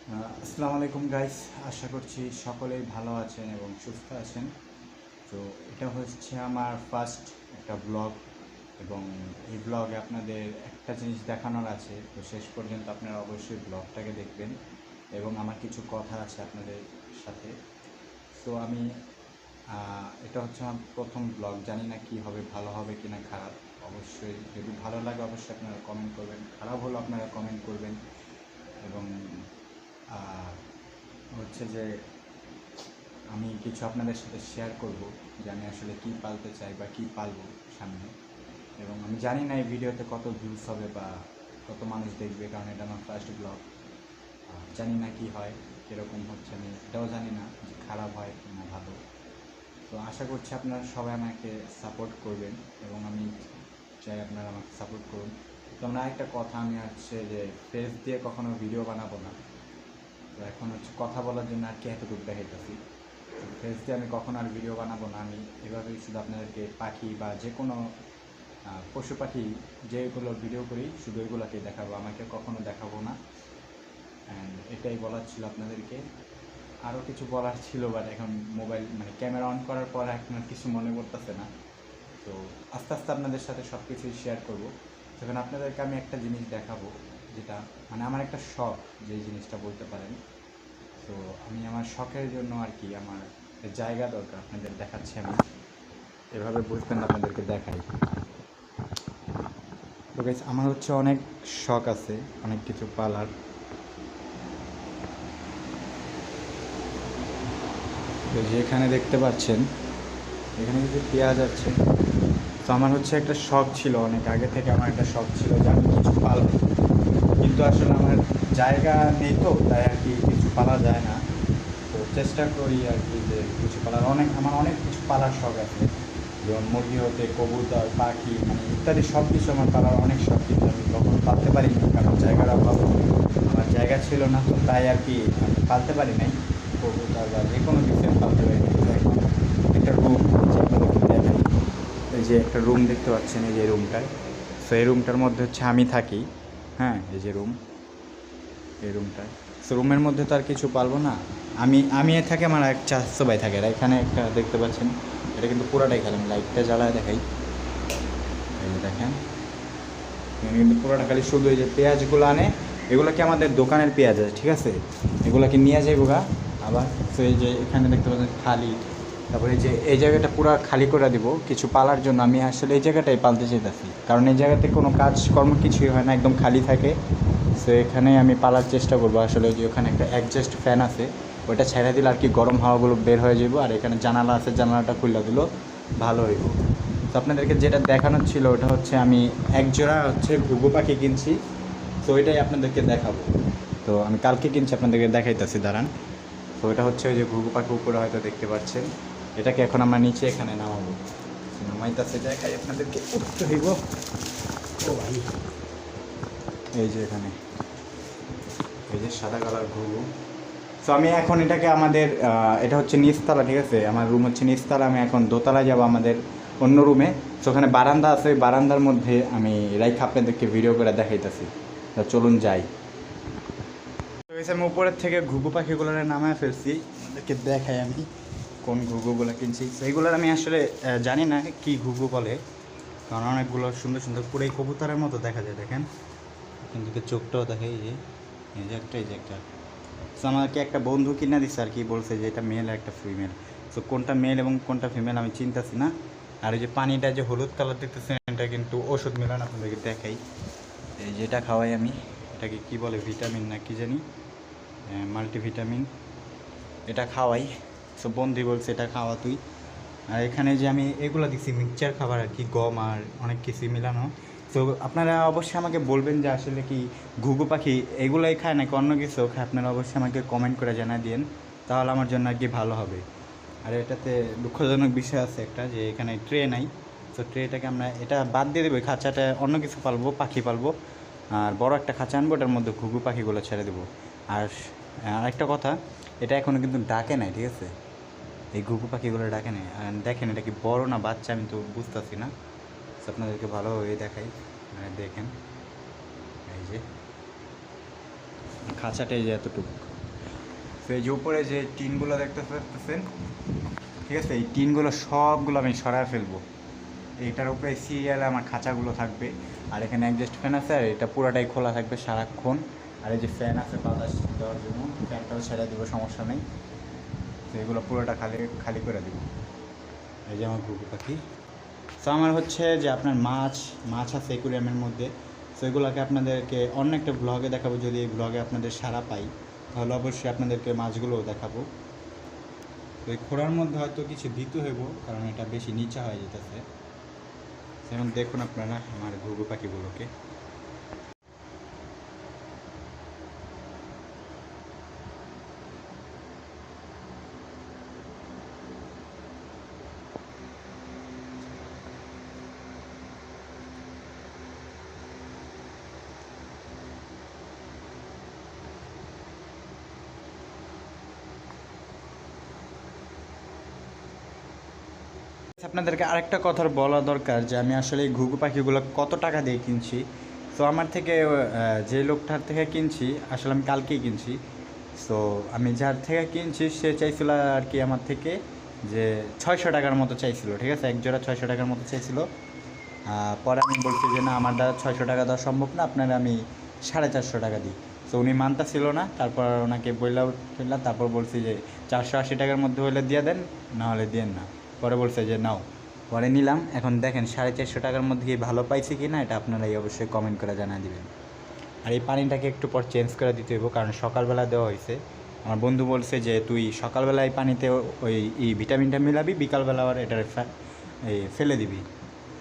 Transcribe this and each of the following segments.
আসসালামু আলাইকুম গাইস, আশা করছি সকলেই ভালো আছেন এবং সুস্থ আছেন। তো এটা হচ্ছে আমার ফার্স্ট একটা ব্লগ এবং এই ব্লগে আপনাদের একটা জিনিস দেখানোর আছে। তো শেষ পর্যন্ত আপনারা অবশ্যই ব্লগটাকে দেখবেন এবং আমার কিছু কথা আছে আপনাদের সাথে। তো আমি এটা হচ্ছে আমার প্রথম ব্লগ, জানি না কি হবে, ভালো হবে কি না খারাপ। অবশ্যই যদি ভালো লাগে অবশ্যই আপনারা কমেন্ট করবেন, খারাপ হলো আপনারা কমেন্ট করবেন। এবং হচ্ছে যে আমি কিছু আপনাদের সাথে শেয়ার করব যে আমি আসলে কী পালতে চাই বা কী পালবো সামনে। এবং আমি জানি না এই ভিডিওতে কত ভিউজ হবে বা কত মানুষ দেখবে, কারণ এটা আমার ফার্স্ট ব্লগ। জানি না কি হয়, কীরকম হচ্ছে, আমি এটাও জানি না যে খারাপ হয় কি না ভালো। তো আশা করছি আপনারা সবাই আমাকে সাপোর্ট করবেন এবং আমি চাই আপনারা আমাকে সাপোর্ট করুন। তো আমরা একটা কথা, আমি হচ্ছে যে ফেস দিয়ে কখনো ভিডিও বানাবো না। তো এখন হচ্ছে কথা বলার জন্য আর কি এতটুকু দেখাইতেছি। ফেস দিয়ে আমি কখনো আর ভিডিও বানাবো না। আমি এভাবেই শুধু আপনাদেরকে পাখি বা যে কোনো পশু পাখি যেগুলো ভিডিও করি শুধু এগুলোকে দেখাবো, আমাকে কখনো দেখাবো না। অ্যান্ড এটাই বলার ছিল আপনাদেরকে। আরও কিছু বলার ছিল, বাট এখন মোবাইল মানে ক্যামেরা অন করার পর এখন আর কিছু মনে করতেছে না। তো আস্তে আস্তে আপনাদের সাথে সব কিছুই শেয়ার করবো। তখন আপনাদেরকে আমি একটা জিনিস দেখাবো, যেটা মানে আমার একটা শখ, যে জিনিসটা বলতে পারেন। তো আমি আমার শখের জন্য আর কি আমার জায়গা দরকার, আপনাদের দেখাচ্ছি। আমি এভাবে বুঝবেন, আপনাদেরকে দেখাই। তো গাইস, আমার হচ্ছে অনেক শখ আছে, অনেক কিছু পালার। তো যেখানে দেখতে পাচ্ছেন এখানে কিছু পেঁয়াজ আছে। তো আমার হচ্ছে একটা শখ ছিল, অনেক আগে থেকে আমার একটা শখ ছিল যে আমি কিছু পালব, কিন্তু আসলে আমার জায়গা নেই, তো তাই আর কি কিছু পালা যায় না। তো চেষ্টা করি আর কি যে কিছু পালার, আমার অনেক কিছু পালার শখ আছে। যেমন মুরগি হতে কবুতর, পাখি, মানে ইত্যাদি সব কিছু আমার পালার অনেক শখ, কিন্তু আমি কখনো পালতে পারিনি, কারণ জায়গার অভাব। আমার জায়গা ছিল না, তো তাই আর কি আমি পালতে পারি নাই কবুতর বা যে কোনো কিছু আমি পালতে পারি নাই। তো এখন একটা রুম আপনাদেরকে দেখাই। এই যে একটা রুম দেখতে পাচ্ছেন, এই যে রুমটায়। তো এই রুমটার মধ্যে হচ্ছে আমি থাকি। হ্যাঁ, এই যে রুম, এই রুমটায়। তো রুমের মধ্যে তো আর কিছু পারবো না। আমি থাকি, আমার এক চারশো ভাই থাকে। আর এখানে একটা দেখতে পাচ্ছেন, এটা কিন্তু পুরাটাই খালি, আমি লাইটটা জ্বালায় দেখাই। এই যে দেখেন, এখানে কিন্তু পুরোটা খালি, শুধু এই যে পেঁয়াজগুলো আনে, এগুলো কি আমাদের দোকানের পেঁয়াজ আছে, ঠিক আছে। এগুলোকে নিয়ে যাইবো গা আবার। তো এই যে এখানে দেখতে পাচ্ছেন খালি, তারপরে এই যে এই জায়গাটা পুরো খালি করে দিব কিছু পালার জন্য। আমি আসলে এই জায়গাটাই পালতে চাইতেছি, কারণ এই জায়গাতে কোনো কাজকর্ম কিছুই হয় না, একদম খালি থাকে। তো এখানে আমি পালার চেষ্টা করবো। আসলে যে ওখানে একটা অ্যাডজাস্ট ফ্যান আছে, ওইটা ছেড়ে দিলে আর কি গরম হাওয়াগুলো বের হয়ে যাবো। আর এখানে জানালা আছে, জানালাটা খুলে দিল ভালো হইব। তো আপনাদেরকে যেটা দেখানোর ছিল, ওটা হচ্ছে আমি এক জোড়া হচ্ছে ঘুঘু পাখি কিনছি। তো ওইটাই আপনাদেরকে দেখাবো। তো আমি কালকে কিনছি, আপনাদেরকে দেখাইতেছি, দাঁড়ান। তো এটা হচ্ছে ওই যে ঘুঘু পাখি, উপরে হয়তো দেখতে পাচ্ছেন। এটাকে এখন আমরা নিচে এখানে নামাবো, নামাইতেছে, দেখাই আপনাদেরকে। উঠতে হইব। ও ভাই, এই যে এখানে এই যে সাদা কালার ঘুঘু। তো আমি এখন এটাকে আমাদের এটা হচ্ছে নিচতলা, ঠিক আছে, আমার রুম হচ্ছে নিচতলা। আমি এখন দোতলায় যাবো আমাদের অন্য রুমে। তো ওখানে বারান্দা আছে, ওই বারান্দার মধ্যে আমি রাইখা আপনাদেরকে ভিডিও করে দেখাইতেছি। তো চলুন যাই। তো আমি উপরের থেকে ঘুঘু পাখিগুলো নামায় ফেলছি, আপনাদেরকে দেখাই আমি কোন ঘুঘুগুলো কিনছি। সেইগুলোর আমি আসলে জানি না কি ঘুঘু বলে, কারণ অনেকগুলো সুন্দর সুন্দর পুরো কবুতরের মতো দেখা যায়, দেখেন। কিন্তু চোখটাও দেখে, এই যে এই যে একটা, এই যে একটা। তো আমাকে একটা বন্ধু কিনে দিচ্ছে আর কি, বলছে যে এটা মেল একটা ফিমেল। তো কোনটা মেল এবং কোনটা ফিমেল আমি চিন্তাছি না। আর এই যে পানিটা যে হলুদ কালার দেখতেছেন, এটা কিন্তু ওষুধ মেলান, আপনাদেরকে দেখাই। এই যেটা খাওয়াই আমি, এটাকে কি বলে, ভিটামিন না কি জানি, মাল্টিভিটামিন, এটা খাওয়াই। সো বন্ধু বলছে এটা খাওয়া তুই। আর এখানে যে আমি এগুলো দিচ্ছি মিক্সচার খাবার আর কি, গম আর অনেক কিছু মিলানো। তো আপনারা অবশ্যই আমাকে বলবেন যে আসলে কি ঘুঘু পাখি এগুলোই খায় নাকি অন্য কিছু খায়, আপনারা অবশ্যই আমাকে কমেন্ট করে জানিয়ে দিন, তাহলে আমার জন্য আর কি ভালো হবে। আর এটাতে দুঃখজনক বিষয় আছে একটা, যে এখানে ট্রে নাই। তো ট্রেটাকে আমরা এটা বাদ দিয়ে দেবো, খাঁচাটা অন্য কিছু পালবো, পাখি পালবো। আর বড় একটা খাঁচা আনবো, ওটার মধ্যে ঘুঘু পাখিগুলো ছেড়ে দেবো। আর আরেকটা কথা, এটা এখনও কিন্তু ডাকে নাই, ঠিক আছে, এই ঘুঘু পাখিগুলো ডাকে নাই। আর দেখেন এটা কি বড় না বাচ্চা, আমি তো বুঝতেছি না। আপনাদেরকে ভালোভাবে দেখাই, দেখেন এই যে খাঁচাটা, এই যে এতটুকু, তো এই যে উপরে যে টিনগুলো দেখতে পাচ্ছেন, ঠিক আছে, এই টিনগুলো সবগুলো আমি সরায় ফেলবো। এইটার উপরে সিরিয়ালে আমার খাঁচাগুলো থাকবে, আর এখানে অ্যাডজাস্ট ফ্যান আছে, আর এটা পুরোটাই খোলা থাকবে সারাক্ষণ। আর এই যে ফ্যান আছে বাতাস দেওয়ার জন্য, ফ্যানটাও ছেড়ে দেবো, সমস্যা নেই। তো এগুলো পুরোটা খালি খালি করে দেবো। এই যে আমার ঘুঘু পাখি। তো আমার হচ্ছে যে আপনার মাছ আছে অ্যাকুরিয়ামের মধ্যে। তো এগুলোকে আপনাদেরকে অন্য একটা ব্লগে দেখাবো, যদি এই ব্লগে আপনাদের সাড়া পাই তাহলে অবশ্যই আপনাদেরকে মাছগুলোও দেখাবো। তো এই খোঁড়ার মধ্যে হয়তো কিছু দিতে হইব, কারণ এটা বেশি নিচা হয়ে যেতেছে। যেমন দেখুন আপনারা আমার ঘুঘু পাখিগুলোকে। আপনাদেরকে আরেকটা কথা বলা দরকার যে আমি আসলে এই ঘুঘু পাখিগুলো কত টাকা দিয়ে কিনছি। তো আমার থেকে যে লোকটার থেকে কিনছি, আসলে আমি কালকেই কিনছি। সো আমি যার থেকে কিনছি সে চাইছিল আর কি আমার থেকে যে 600 টাকার মতো চাইছিল, ঠিক আছে, এক জোড়া 600 টাকার মতো চাইছিল। পরে আমি বলছি যে না, আমার দ্বারা 600 টাকা দেওয়া সম্ভব না, আপনারা আমি 450 টাকা দিই। তো উনি মানতা ছিল না, তারপর ওনাকে বললাম, তারপর বলছি যে 480 টাকার মধ্যে হলে দিয়ে দেন, না হলে দেন না। পরে বলছে যে নাও, পরে নিলাম। এখন দেখেন 450 টাকার মধ্যে কি ভালো পাইছি কি না, এটা আপনারাই অবশ্যই কমেন্ট করে জানিয়ে দেবেন। আর এই পানিটাকে একটু পর চেঞ্জ করে দিতে হইব, কারণ সকালবেলা দেওয়া হয়েছে। আমার বন্ধু বলছে যে তুই সকালবেলা এই পানিতে ওই ভিটামিনটা মিলাবি, বিকালবেলা আবার এটা ফেলে দিবি।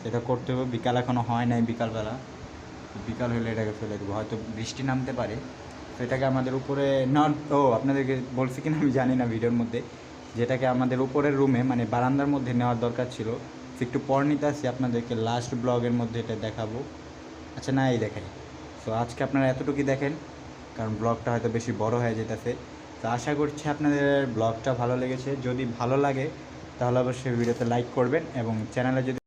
সেটা করতে হবে। বিকাল এখনও হয় নাই, বিকালবেলা, বিকাল হলে এটাকে ফেলে দেবো, হয়তো বৃষ্টি নামতে পারে। তো এটাকে আমাদের উপরে আপনাদেরকে বলছি কিনা আমি জানি না ভিডিওর মধ্যে, যেটাকে আমাদের উপরের রুমে মানে বারান্দার মধ্যে নেওয়ার দরকার ছিল। একটু পর নিতে আসি, আপনাদেরকে লাস্ট ব্লগের মধ্যে এটা দেখাবো। আচ্ছা না, এই দেখাই। তো আজকে আপনারা এতটুকুই দেখেন, কারণ ব্লগটা হয়তো বেশি বড় হয়ে যেতেছে। তো আশা করছি আপনাদের ব্লগটা ভালো লেগেছে। যদি ভালো লাগে তাহলে অবশ্যই ভিডিওতে লাইক করবেন, এবং চ্যানেলে যদি